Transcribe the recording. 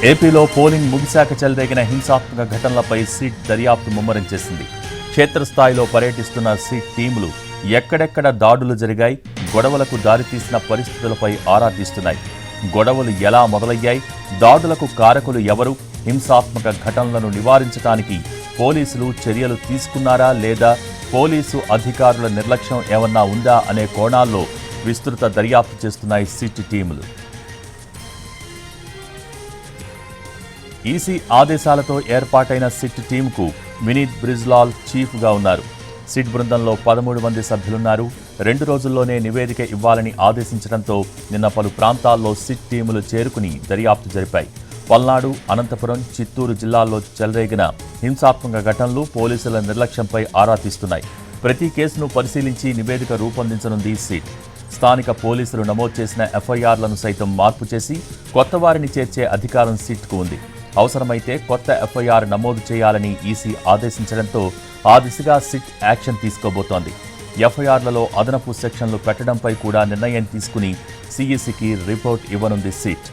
ఏపీలో పోలింగ్ ముగిశాక చెలరేగిన హింసాత్మక ఘటనలపై సిట్ దర్యాప్తు ముమ్మరం చేసింది. క్షేత్రస్థాయిలో పర్యటిస్తున్న సిట్ టీములు ఎక్కడెక్కడ దాడులు జరిగాయి, గొడవలకు దారితీసిన పరిస్థితులపై ఆరా తీస్తున్నాయి. గొడవలు ఎలా మొదలయ్యాయి, దాడులకు కారకులు ఎవరు, హింసాత్మక ఘటనలను నివారించడానికి పోలీసులు చర్యలు తీసుకున్నారా లేదా, పోలీసు అధికారుల నిర్లక్ష్యం ఏమన్నా ఉందా అనే కోణాల్లో విస్తృత దర్యాప్తు చేస్తున్నాయి సిట్ టీములు. ఈసీ ఆదేశాలతో ఏర్పాటైన సిట్ టీంకు వినీత్ బ్రిజ్లాల్ చీఫ్గా ఉన్నారు. సిట్ బృందంలో 13 మంది సభ్యులున్నారు. 2 రోజుల్లోనే నివేదిక ఇవ్వాలని ఆదేశించడంతో నిన్న పలు ప్రాంతాల్లో సిట్ టీములు చేరుకుని దర్యాప్తు జరిపాయి. పల్నాడు, అనంతపురం, చిత్తూరు జిల్లాల్లో చెలరేగిన హింసాత్మక ఘటనలు పోలీసుల నిర్లక్ష్యంపై ఆరా తీస్తున్నాయి. ప్రతి కేసును పరిశీలించి నివేదిక రూపొందించనుంది సిట్. స్థానిక పోలీసులు నమోదు చేసిన ఎఫ్ఐఆర్లను సైతం మార్పు చేసి కొత్త వారిని చేర్చే అధికారం సిట్కు ఉంది. అవసరమైతే కొత్త ఎఫ్ఐఆర్ నమోదు చేయాలని ఈసీ ఆదేశించడంతో ఆ దిశగా సిట్ యాక్షన్ తీసుకోబోతోంది. ఎఫ్ఐఆర్లలో అదనపు సెక్షన్లు పెట్టడంపై కూడా నిర్ణయం తీసుకుని సిఈసికి రిపోర్ట్ ఇవ్వనుంది సిట్.